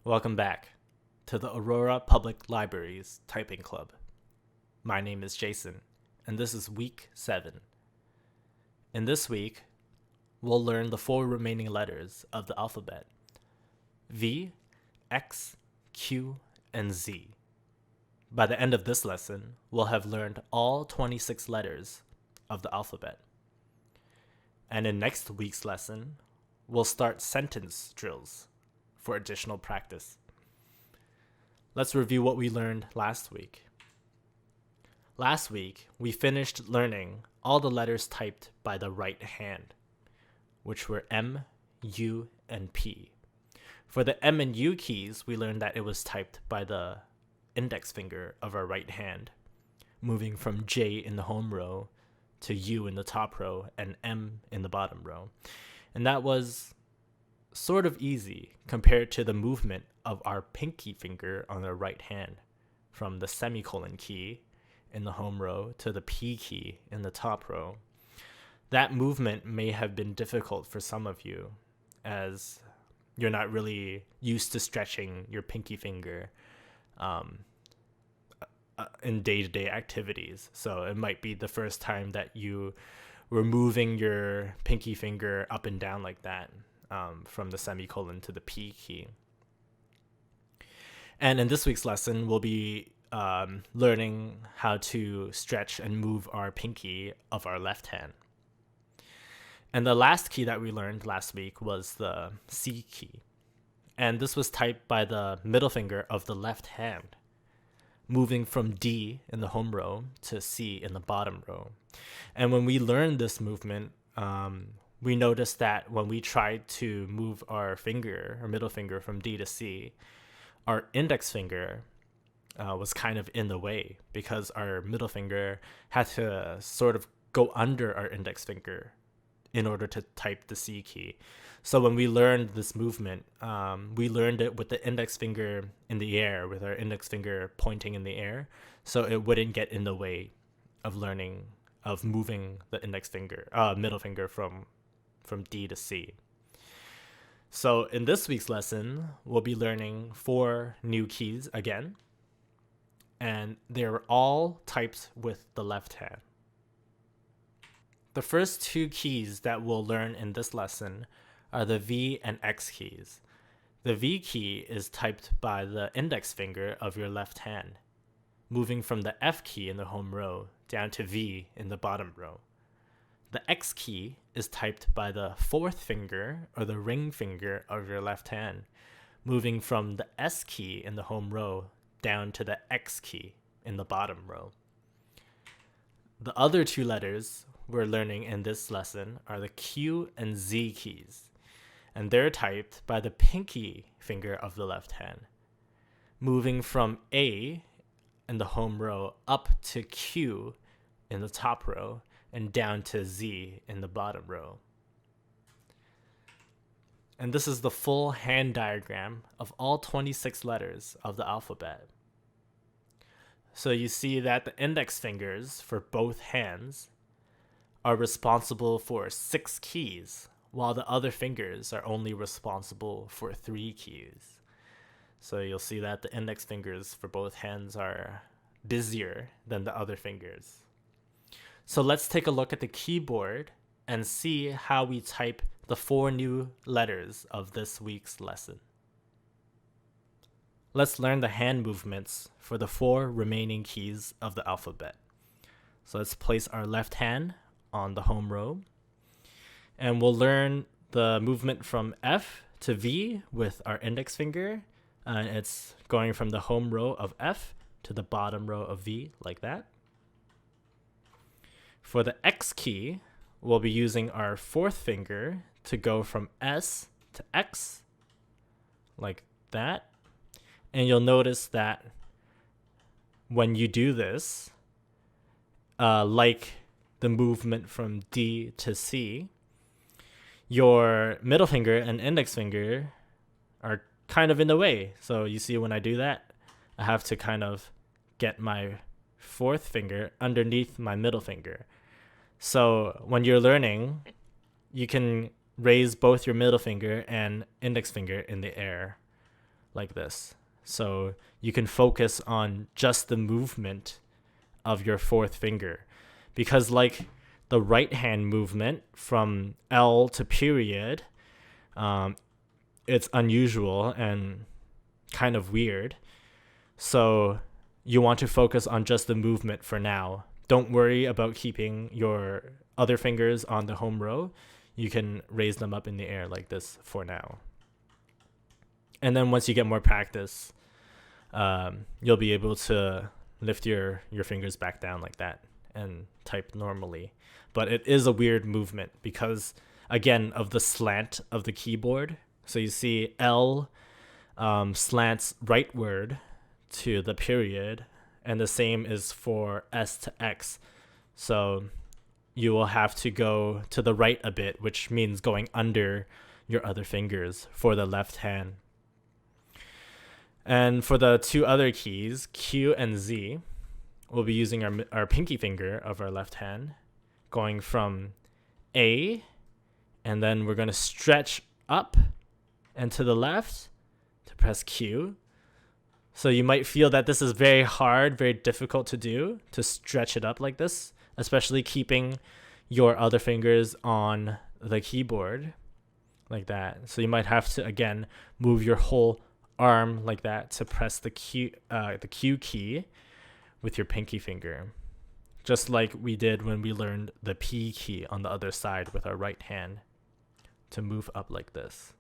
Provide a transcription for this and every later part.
Welcome back to the Aurora Public Library's Typing Club. My name is Jason, and this is week 7. In this week, we'll learn the 4 remaining letters of the alphabet: V, X, Q, and Z. By the end of this lesson, we'll have learned all 26 letters of the alphabet. And in next week's lesson, we'll start sentence drills for additional practice. Let's review what we learned last week. Last week, we finished learning all the letters typed by the right hand, which were M, U, and P. For the M and U keys, we learned that it was typed by the index finger of our right hand, moving from J in the home row to U in the top row and M in the bottom row. And that was sort of easy compared to the movement of our pinky finger on our right hand, from the semicolon key in the home row to the P key in the top row. That movement may have been difficult for some of you, as you're not really used to stretching your pinky finger in day-to-day activities. So it might be the first time that you were moving your pinky finger up and down like that, from the semicolon to the P key. And in this week's lesson, we'll be learning how to stretch and move our pinky of our left hand. And the last key that we learned last week was the C key. And this was typed by the middle finger of the left hand, moving from D in the home row to C in the bottom row. And when we learned this movement, we noticed that when we tried to move our middle finger from D to C, our index finger was kind of in the way, because our middle finger had to sort of go under our index finger in order to type the C key. So when we learned this movement, we learned it with the index finger in the air, with our index finger pointing in the air, so it wouldn't get in the way of moving the middle finger from D to C. So in this week's lesson, we'll be learning 4 new keys again, and they're all typed with the left hand. The first 2 keys that we'll learn in this lesson are the V and X keys. The V key is typed by the index finger of your left hand, moving from the F key in the home row down to V in the bottom row. The X key is typed by the 4th finger, or the ring finger, of your left hand, moving from the S key in the home row down to the X key in the bottom row. The other 2 letters we're learning in this lesson are the Q and Z keys, and they're typed by the pinky finger of the left hand, moving from A in the home row up to Q in the top row and down to Z in the bottom row. And this is the full hand diagram of all 26 letters of the alphabet. So you see that the index fingers for both hands are responsible for 6 keys, while the other fingers are only responsible for 3 keys. So you'll see that the index fingers for both hands are busier than the other fingers. So let's take a look at the keyboard and see how we type the 4 new letters of this week's lesson. Let's learn the hand movements for the 4 remaining keys of the alphabet. So let's place our left hand on the home row, and we'll learn the movement from F to V with our index finger. It's going from the home row of F to the bottom row of V, like that. For the X key, we'll be using our 4th finger to go from S to X, like that. And you'll notice that when you do this, like the movement from D to C, your middle finger and index finger are kind of in the way. So you see when I do that, I have to kind of get my 4th finger underneath my middle finger. So when you're learning, you can raise both your middle finger and index finger in the air like this. So you can focus on just the movement of your fourth finger, because like the right hand movement from L to period, it's unusual and kind of weird. So you want to focus on just the movement for now. Don't worry about keeping your other fingers on the home row. You can raise them up in the air like this for now. And then once you get more practice, you'll be able to lift your fingers back down like that and type normally. But it is a weird movement because, again, of the slant of the keyboard. So you see L slants rightward to the period, and the same is for S to X. So you will have to go to the right a bit, which means going under your other fingers for the left hand. And for the two other keys, Q and Z, we'll be using our pinky finger of our left hand, going from A, and then we're going to stretch up and to the left to press Q. So you might feel that this is very hard, very difficult to do, to stretch it up like this, especially keeping your other fingers on the keyboard like that. So you might have to, again, move your whole arm like that to press the Q key with your pinky finger, just like we did when we learned the P key on the other side with our right hand, to move up like this.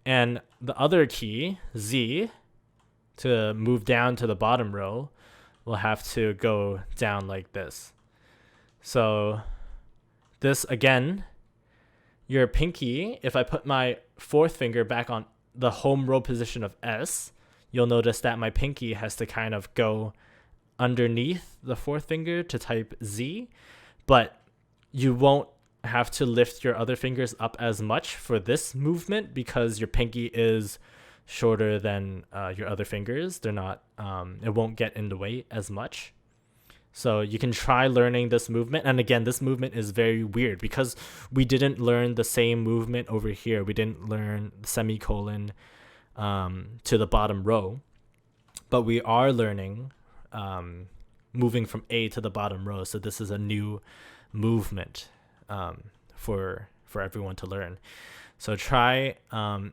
And the other key, Z, to move down to the bottom row, we'll have to go down like this. So this, again, your pinky, if I put my fourth finger back on the home row position of S, you'll notice that my pinky has to kind of go underneath the fourth finger to type Z, but you won't have to lift your other fingers up as much for this movement because your pinky is shorter than your other fingers. They're not, it won't get in the way as much. So you can try learning this movement. And again, this movement is very weird because we didn't learn the same movement over here. We didn't learn semicolon to the bottom row, but we are learning moving from A to the bottom row. So this is a new movement for everyone to learn. So try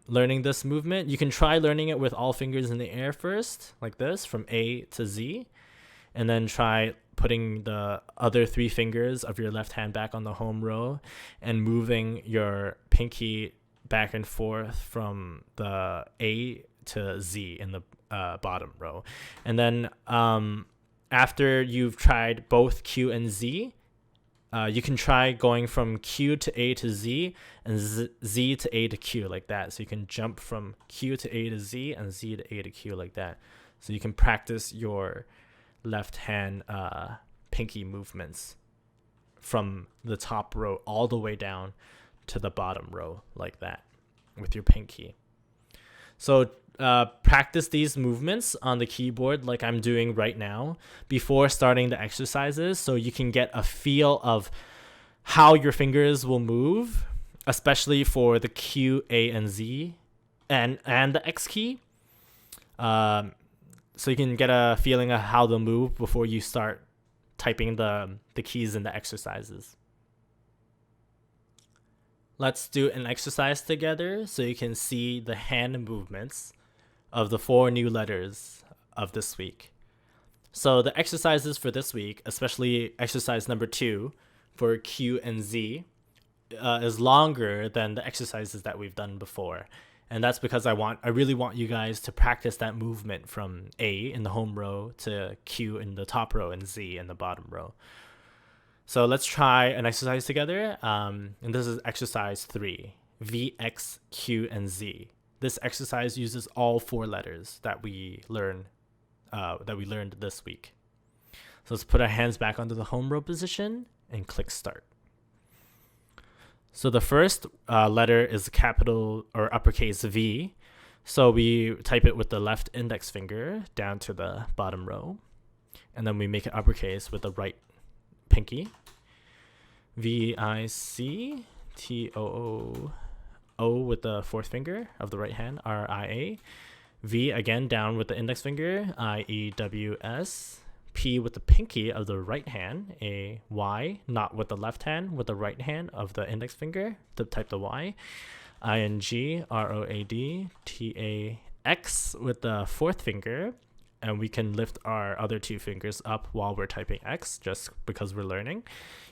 learning this movement. You can try learning it with all fingers in the air first, like this, from A to Z, and then try putting the other three fingers of your left hand back on the home row and moving your pinky back and forth from the A to Z in the bottom row. And then after you've tried both Q and Z, you can try going from Q to A to Z and Z to A to Q like that. So you can jump from Q to A to Z and Z to A to Q like that. So you can practice your left hand pinky movements from the top row all the way down to the bottom row like that with your pinky. So practice these movements on the keyboard like I'm doing right now before starting the exercises, so you can get a feel of how your fingers will move, especially for the Q, A, and Z and the X key. So you can get a feeling of how they'll move before you start typing the keys in the exercises. Let's do an exercise together so you can see the hand movements of the 4 new letters of this week. So the exercises for this week, especially exercise number 2 for Q and Z, is longer than the exercises that we've done before. And that's because I really want you guys to practice that movement from A in the home row to Q in the top row and Z in the bottom row. So let's try an exercise together. And this is exercise 3, V, X, Q, and Z. This exercise uses all 4 letters that we learned this week. So let's put our hands back onto the home row position and click start. So the first letter is capital or uppercase V. So we type it with the left index finger down to the bottom row. And then we make it uppercase with the right pinky. VICTOOR. O with the fourth finger of the right hand, RIA. V again down with the index finger, IEWS. P with the pinky of the right hand, a Y, not with the left hand, with the right hand of the index finger, to type the Y. ING, ROAD, TAX with the fourth finger, and we can lift our other two fingers up while we're typing X, just because we're learning.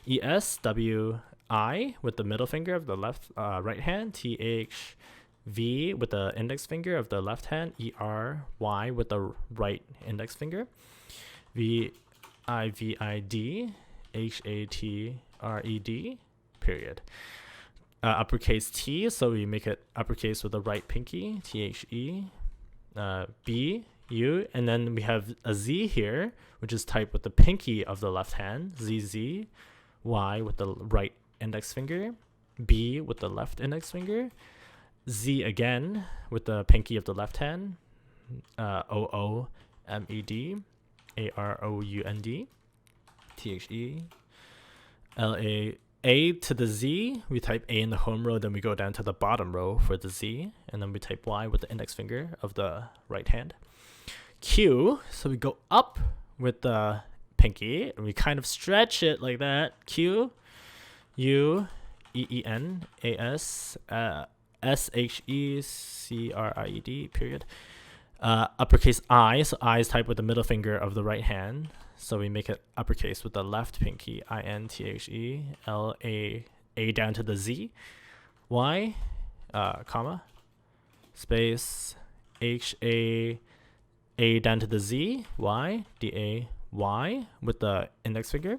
ESWI with the middle finger of the left right hand, THV with the index finger of the left hand, ERY with the right index finger. VIVID, HATRED, period. Uppercase T, so we make it uppercase with the right pinky, THE. B, U, and then we have a Z here, which is typed with the pinky of the left hand, ZZ. Y with the right index finger, B with the left index finger, Z again with the pinky of the left hand, OOMED. AROUND, THE, LA. A to the Z, we type A in the home row, then we go down to the bottom row for the Z, and then we type Y with the index finger of the right hand. Q, so we go up with the pinky, and we kind of stretch it like that. Q, U, EEN, AS, SHECRIED, period. Uppercase I, so I is typed with the middle finger of the right hand, so we make it uppercase with the left pinky, INTHE, LA, A down to the Z, Y, comma, space, HA, A down to the Z, Y, DA, Y with the index finger,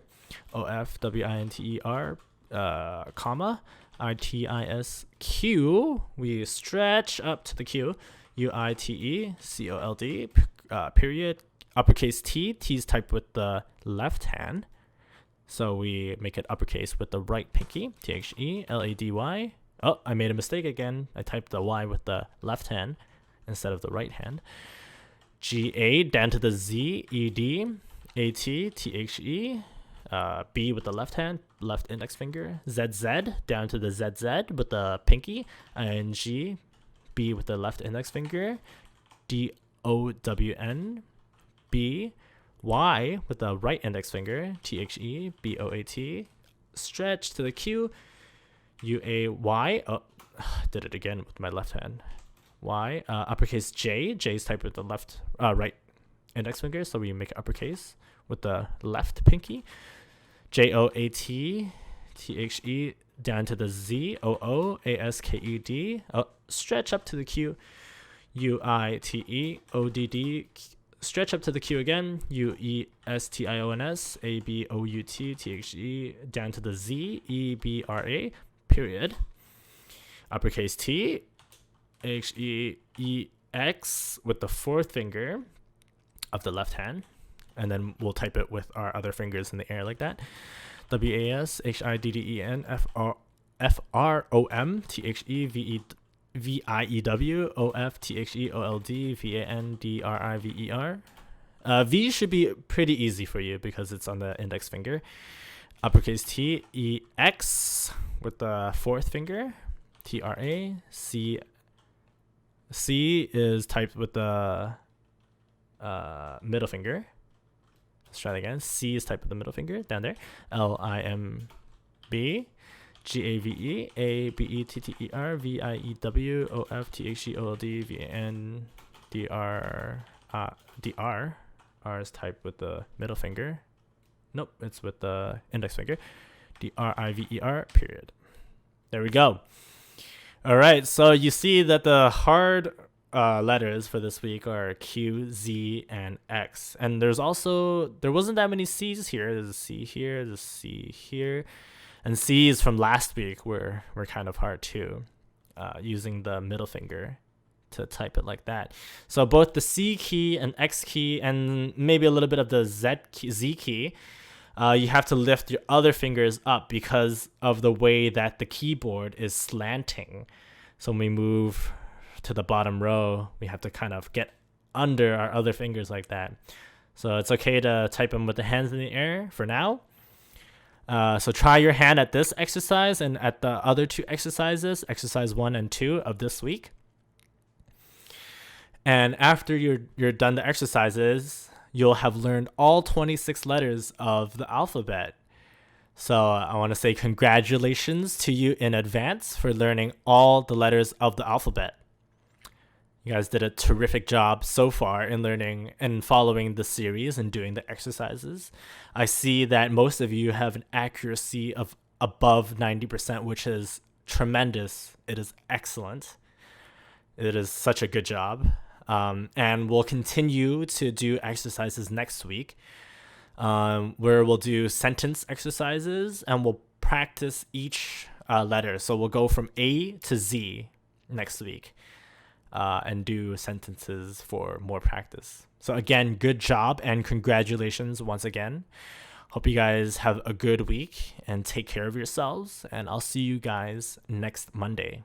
OFWINTER, comma, ITISQ, we stretch up to the Q, UITECOLD, period. Uppercase T, T is typed with the left hand, so we make it uppercase with the right pinky, THELADY. Oh, I made a mistake again. I typed the Y with the left hand instead of the right hand. GA down to the Z, ED, AT, THE, B with the left hand, left index finger, ZZ down to the ZZ with the pinky, ING, B with the left index finger, DOWN, B, Y with the right index finger, THE, BOAT, stretch to the Q, UAY, oh, did it again with my left hand, Y, uppercase J, J is typed with the left, right index finger, so we make it uppercase with the left pinky, JOAT, THE, down to the Z, OOASKED, stretch up to the Q, UITEODD, stretch up to the Q again, UESTIONS, ABOUT, THE, down to the Z, EBRA, period. Uppercase T, HEEX with the fourth finger of the left hand, and then we'll type it with our other fingers in the air like that. WAS, HIDDEN, FROM, THE, VIEW, OF, THE, OLD, VAN, DRIVER. V should be pretty easy for you because it's on the index finger. Uppercase T, EX with the fourth finger, TRA. C is typed with the middle finger. Let's try that again. C is typed with the middle finger down there. LIMB, GAVE, ABETTER, VIEW, OF, THE, OLD, VAN, DR. R is typed with the middle finger. Nope, it's with the index finger. DRIVER, period. There we go. All right, so you see that the hard letters for this week are Q, Z, and X. And there wasn't that many C's here. There's a C here, there's a C here. And C's from last week were kind of hard too, using the middle finger to type it like that. So both the C key and X key and maybe a little bit of the Z key, you have to lift your other fingers up because of the way that the keyboard is slanting. So when we move to the bottom row, we have to kind of get under our other fingers like that. So it's okay to type them with the hands in the air for now. So try your hand at this exercise and at the other two exercises, exercise 1 and 2 of this week. And after you're done the exercises, you'll have learned all 26 letters of the alphabet. So I want to say congratulations to you in advance for learning all the letters of the alphabet. You guys did a terrific job so far in learning and following the series and doing the exercises. I see that most of you have an accuracy of above 90%, which is tremendous. It is excellent. It is such a good job. And we'll continue to do exercises next week, where we'll do sentence exercises and we'll practice each letter. So we'll go from A to Z next week. And do sentences for more practice. So again, good job and congratulations once again. Hope you guys have a good week and take care of yourselves. And I'll see you guys next Monday.